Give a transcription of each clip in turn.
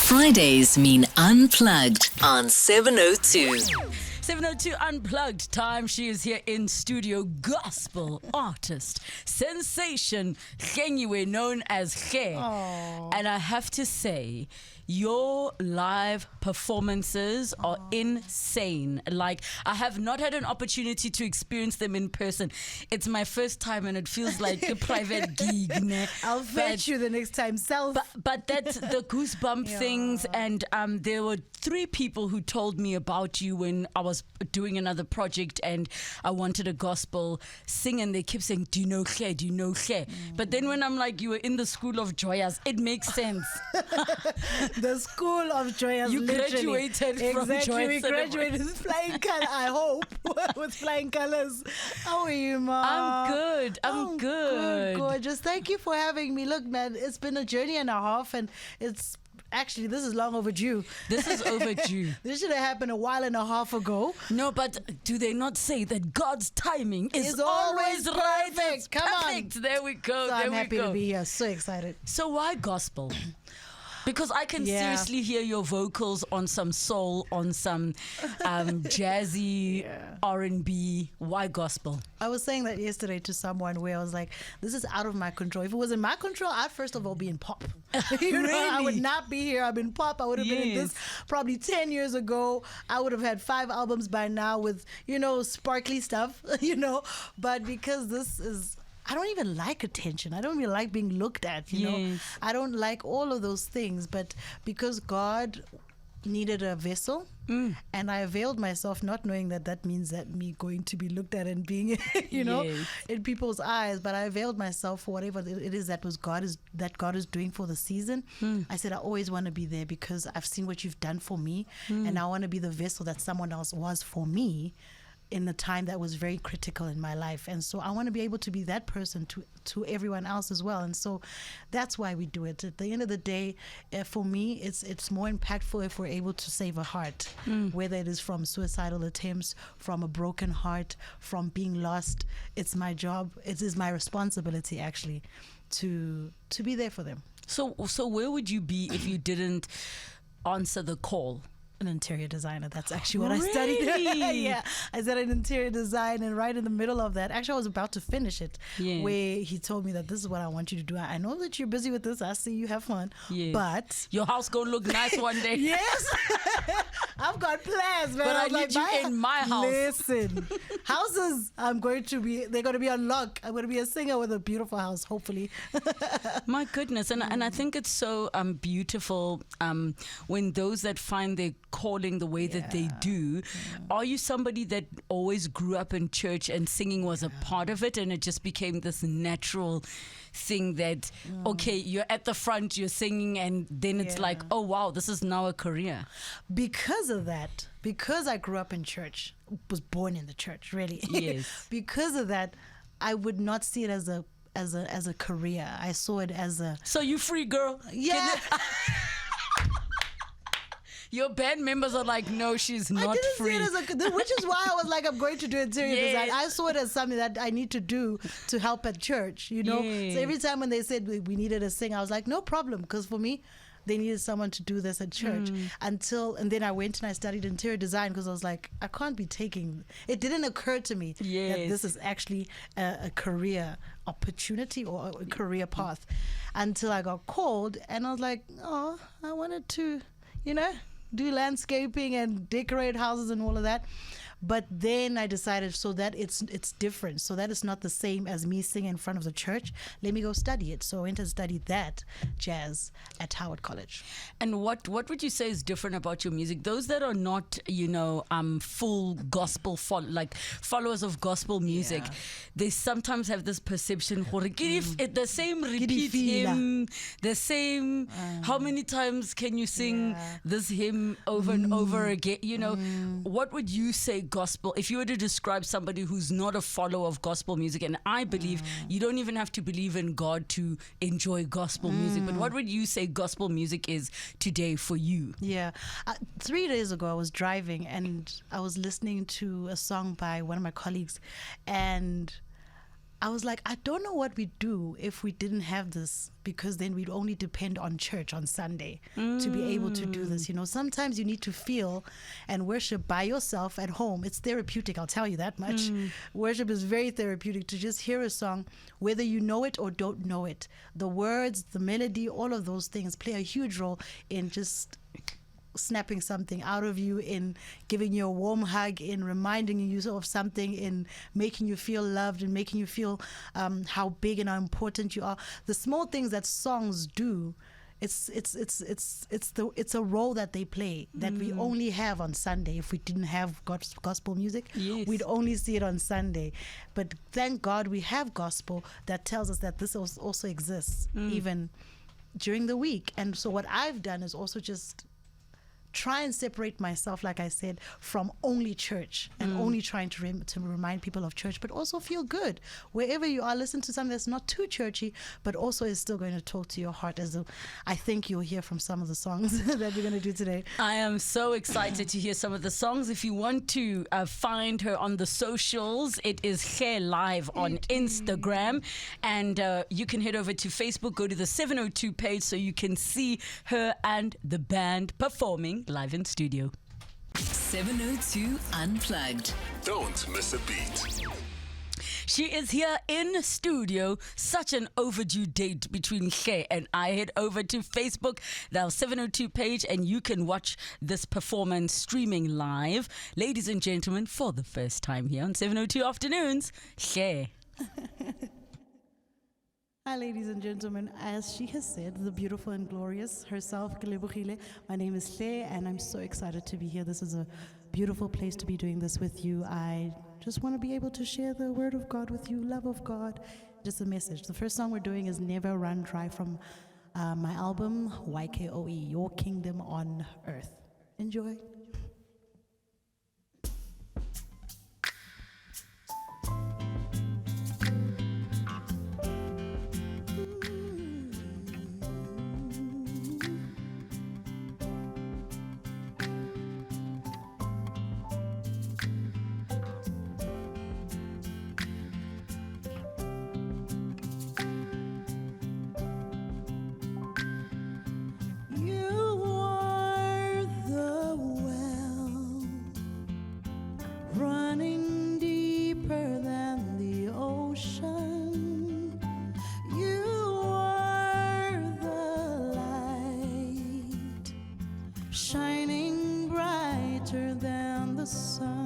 Fridays mean unplugged on 702. 702 Unplugged time. She is here in studio. Gospel artist, sensation, Genyiwe, known as Ge. And I have to say, your live performances are insane. Like, I have not had an opportunity to experience them in person. It's my first time and it feels like a private gig. Ne? I'll fetch you the next time, self. But that's the goosebump things. And there were 3 people who told me about you when I was doing another project and I wanted a gospel sing, and they kept saying, do you know Ge? Do you know Ge? But then when I'm like, you were in the school of Joyous, it makes sense. The school of Joyous. You literally. graduated from Exactly, Joyous we graduated with flying colors, I hope, with flying colors. How are you, Mom? I'm good. I'm good. Gorgeous. Thank you for having me. Look, man, it's been a journey and a half, and it's actually, this is long overdue. This is overdue. This should have happened a while and a half ago. No, but do they not say that God's timing is It's always always right? perfect. It's Come on. perfect. There we go. So there I'm we happy go. to be here. So excited. So why gospel? Because I can Yeah. seriously hear your vocals on some soul, on some jazzy R&B. Why gospel? I was saying that yesterday to someone where I was like, this is out of my control. If it was in my control, I'd first of all be in pop. You know, I would Really? not be here. I'm in pop. I would have been in this probably 10 years ago. I would have had 5 albums by now with, sparkly stuff, But because this is... I don't even like attention. I don't even like being looked at, you know. Yes. I don't like all of those things. But because God needed a vessel, and I availed myself, not knowing that means that me going to be looked at and being, Yes. in people's eyes. But I availed myself for whatever it is that God is doing for the season. I said I always want to be there because I've seen what you've done for me, and I want to be the vessel that someone else was for me in a time that was very critical in my life. And so I want to be able to be that person to everyone else as well. And so that's why we do it. At the end of the day, for me, it's more impactful if we're able to save a heart, whether it is from suicidal attempts, from a broken heart, from being lost. It's my job. It is my responsibility, actually, to be there for them. So where would you be if you didn't answer the call? An interior designer. That's actually what I studied. Really? Yeah, I studied interior design, and right in the middle of that, actually I was about to finish it, Yes. where he told me that this is what I want you to do. I know that you're busy with this. I see you have fun, Yes. but Your house gonna look nice one day. yes, I've got plans, man. But I was need you in my house. Listen, houses. They're going to be on lock. I'm going to be a singer with a beautiful house, hopefully. My goodness, and I think it's so beautiful when those that find their calling the way that they do. Are you somebody that always grew up in church and singing was a part of it, and it just became this natural thing that okay, you're at the front, you're singing, and then it's like, oh wow, this is now a career? Because of that, because I grew up in church, was born in the church, really. Yes. Because of that, I would not see it as a career. I saw it as a... So you free, girl. Yeah. Your band members are like, no, she's not I didn't free. see it as a... Which is why I was like, I'm going to do interior Yes. design. I saw it as something that I need to do to help at church, you know? Yes. So every time when they said we needed a singer, I was like, no problem. Because for me, they needed someone to do this at church. And then I went and I studied interior design because I was like, I can't be taking... It didn't occur to me that Yes. this is actually a career opportunity or a career path until I got called, and I was like, oh, I wanted to, do landscaping and decorate houses and all of that. But then I decided, so that it's different. So that is not the same as me singing in front of the church. Let me go study it. So I went and studied that, jazz, at Howard College. And what would you say is different about your music? Those that are not, full gospel followers of gospel music, they sometimes have this perception, the same repeat hymn, the same. How many times can you sing this hymn over and over again? What would you say? Gospel, if you were to describe somebody who's not a follower of gospel music, and I believe you don't even have to believe in God to enjoy gospel music, but what would you say gospel music is today for you? Yeah. 3 days ago, I was driving and I was listening to a song by one of my colleagues, and I was like, I don't know what we'd do if we didn't have this, because then we'd only depend on church on Sunday to be able to do this. You know, sometimes you need to feel and worship by yourself at home. It's therapeutic, I'll tell you that much. Worship is very therapeutic, to just hear a song, whether you know it or don't know it. The words, the melody, all of those things play a huge role in just snapping something out of you, in giving you a warm hug, in reminding you of something, in making you feel loved, and making you feel how big and how important you are. The small things that songs do, it's a role that they play that we only have on Sunday. If we didn't have gospel music, Yes. we'd only see it on Sunday. But thank God we have gospel that tells us that this also exists even during the week. And so what I've done is also just try and separate myself, like I said, from only church and only trying to remind people of church, but also feel good wherever you are. Listen to something that's not too churchy, but also is still going to talk to your heart, as I think you'll hear from some of the songs that we're going to do today. I am so excited to hear some of the songs. If you want to find her on the socials, it is Hair Live on Instagram, and you can head over to Facebook, go to the 702 page so you can see her and the band performing live in studio. 702 Unplugged. Don't miss a beat. She is here in studio. Such an overdue date between She and I. Head over to Facebook, the 702 page, and you can watch this performance streaming live. Ladies and gentlemen, for the first time here on 702 Afternoons, She. Hi, ladies and gentlemen. As she has said, the beautiful and glorious herself, Kelebogile. My name is Hle, and I'm so excited to be here. This is a beautiful place to be doing this with you. I just want to be able to share the word of God with you, love of God, just a message. The first song we're doing is Never Run Dry from my album, YKOE, Your Kingdom on Earth. Enjoy. You are the well, running deeper than the ocean. You are the light, shining brighter than the sun.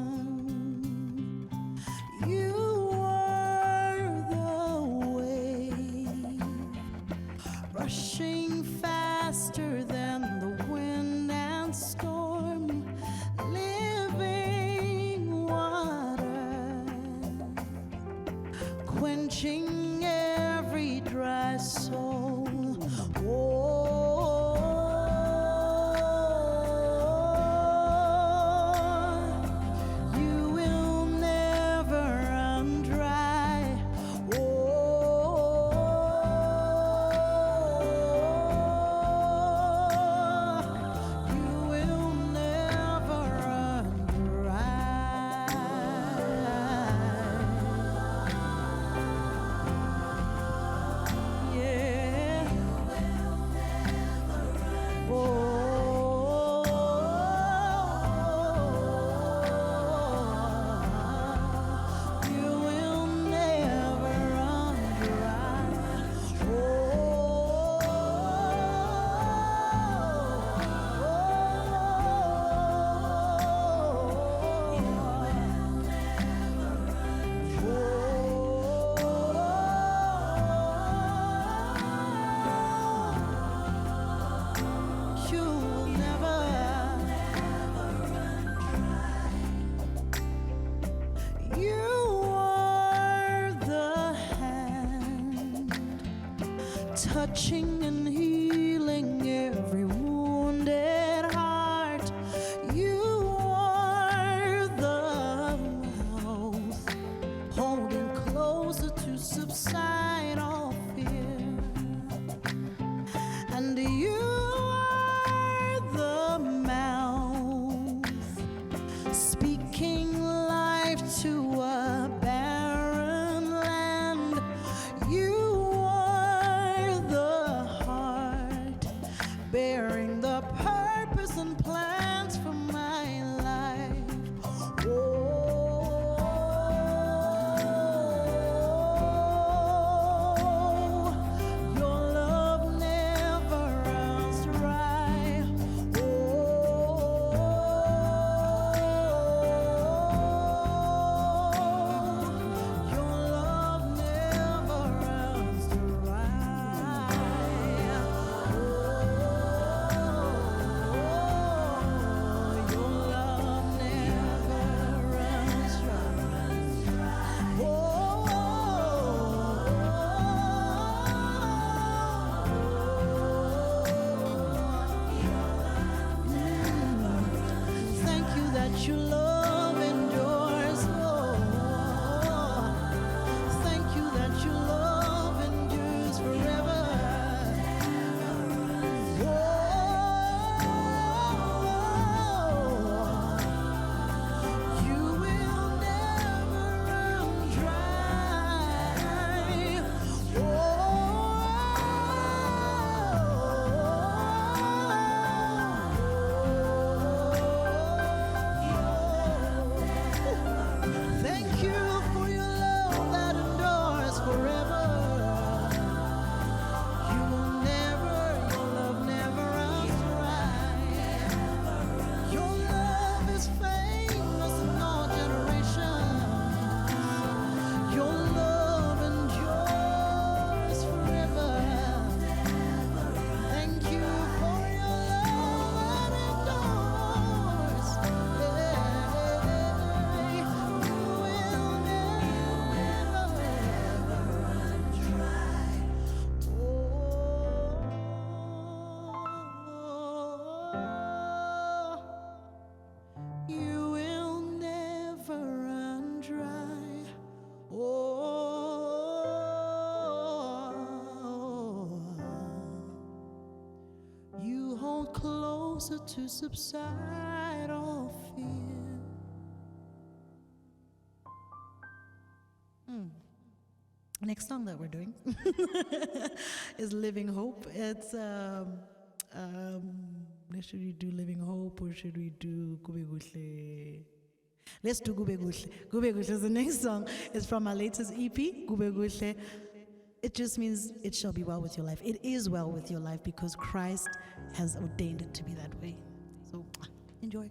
You are the wave, rushing faster than the wind and storm, living water, quenching every dry soul. You will never run dry. You will never run dry. Yeah. You will never run dry. You will never. You are the hand, touching and healing every wounded heart. You are the mouth, holding closer to subside all fear. And you are the mouth, speaking life to a barren land. that your love endures. Oh, thank you that your love endures forever. You will never run dry. Thank you for your love that endures forever. You will never, your love never runs dry. Your love is famous in all generations. Your love endures forever. Thank you for your love that endures. You will never, ever run dry. You will never run dry. You hold closer to subside all fear. Next song that we're doing is Living Hope. It's should we do Living Hope or should we do Kube Guhle? Let's do Kube Guhle. Kube Guhle is the next song. It's from our latest EP, Kube Guhle. It just means it shall be well with your life. It is well with your life because Christ has ordained it to be that way. So enjoy.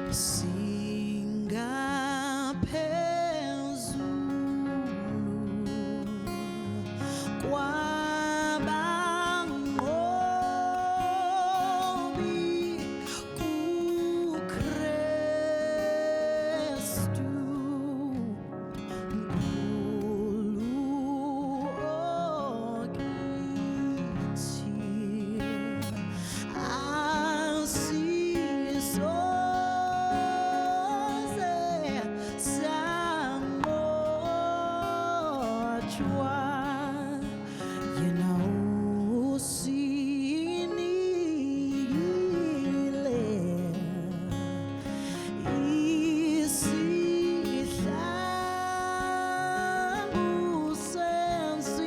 Singa phezulu kwabanqobi kuKristu Nkulu okithi asisoze sanqotshwa yena usinile isihlangu sensindiso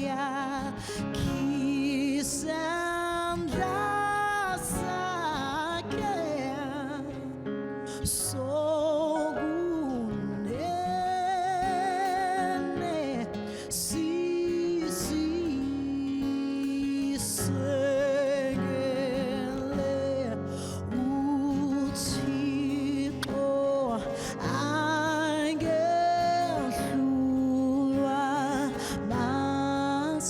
yakhe isandla sakhe sokunene sisisekele uThixo angehlulwa masikuye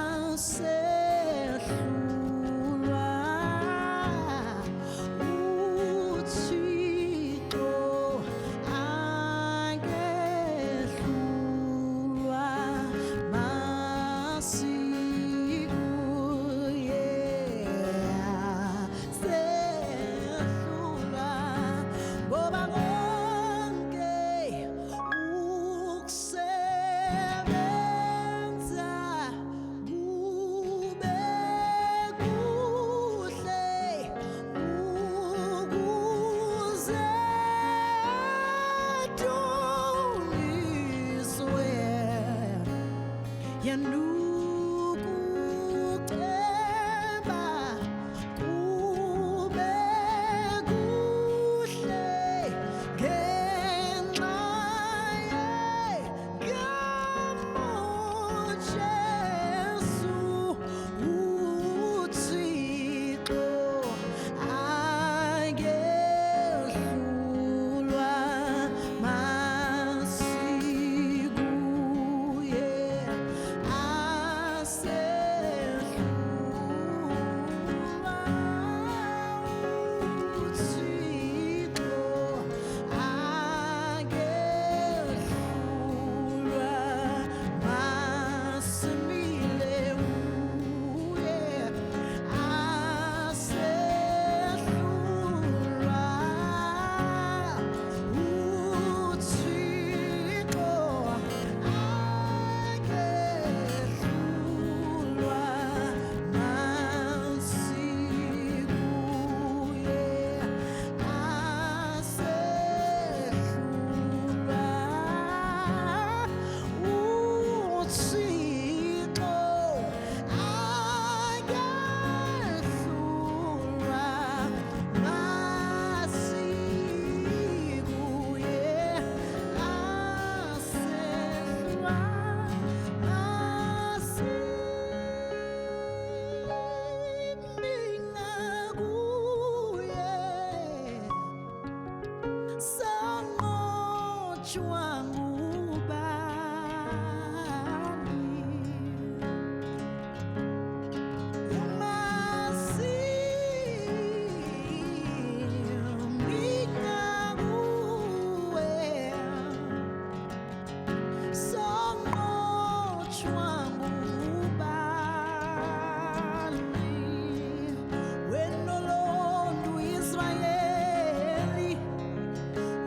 asehlulwa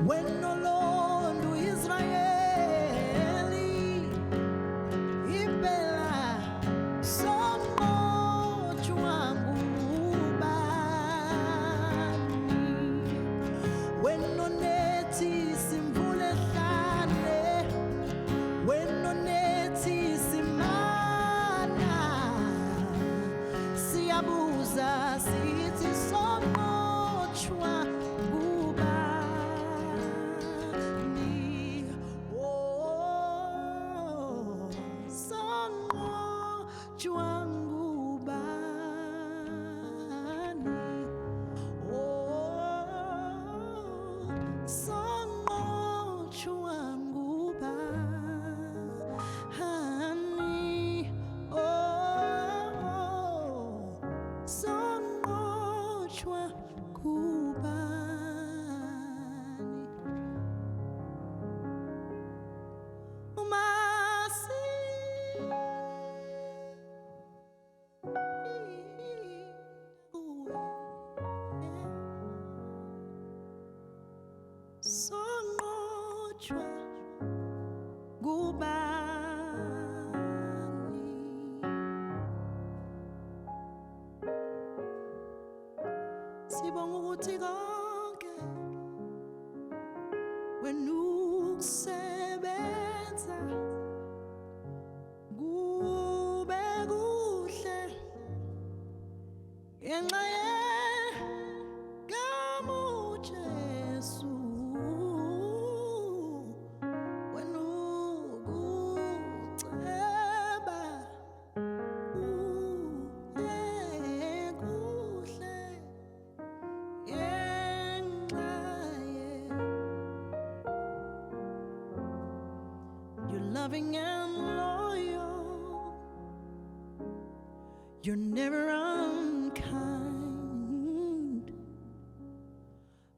wenolondu Israeli impela somojwa ngubani wenonethi simvule hlane wenonethi simana siyabuza sithi somojwa ngubani oh somojwa ngubani oh somojwa ngubani oh somojwa ngubani umasi sonqotshwa ngubani sibonga ukuthi konke wena ukusebenza kube kuhle ngenxa yeGamujesu wena ukuceba kube kuhle ngenxa you're loving and loyal. You're never unkind,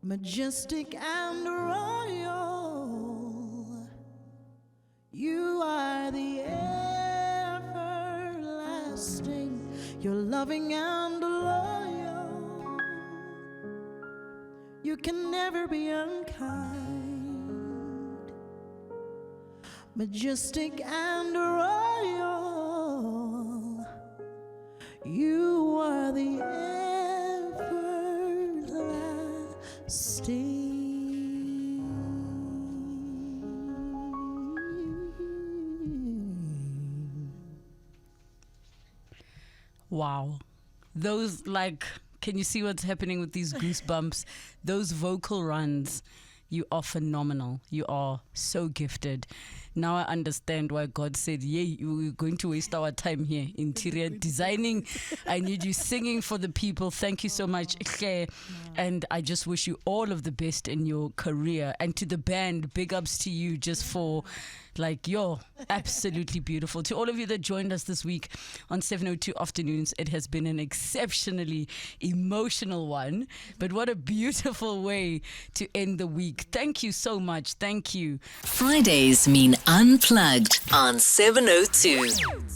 majestic and royal. You are the everlasting. You're loving and loyal. You can never be unkind, majestic and royal. You are the everlasting. Wow. Those, like, can you see what's happening with these goosebumps? Those vocal runs, you are phenomenal. You are so gifted. Now I understand why God said, "Yay, we're going to waste our time here. Interior designing. I need you singing for the people." Thank you so much, Hle. And I just wish you all of the best in your career. And to the band, big ups to you just for, like, you're absolutely beautiful. To all of you that joined us this week on 702 Afternoons, it has been an exceptionally emotional one. But what a beautiful way to end the week. Thank you so much. Thank you. Fridays mean unplugged on 702.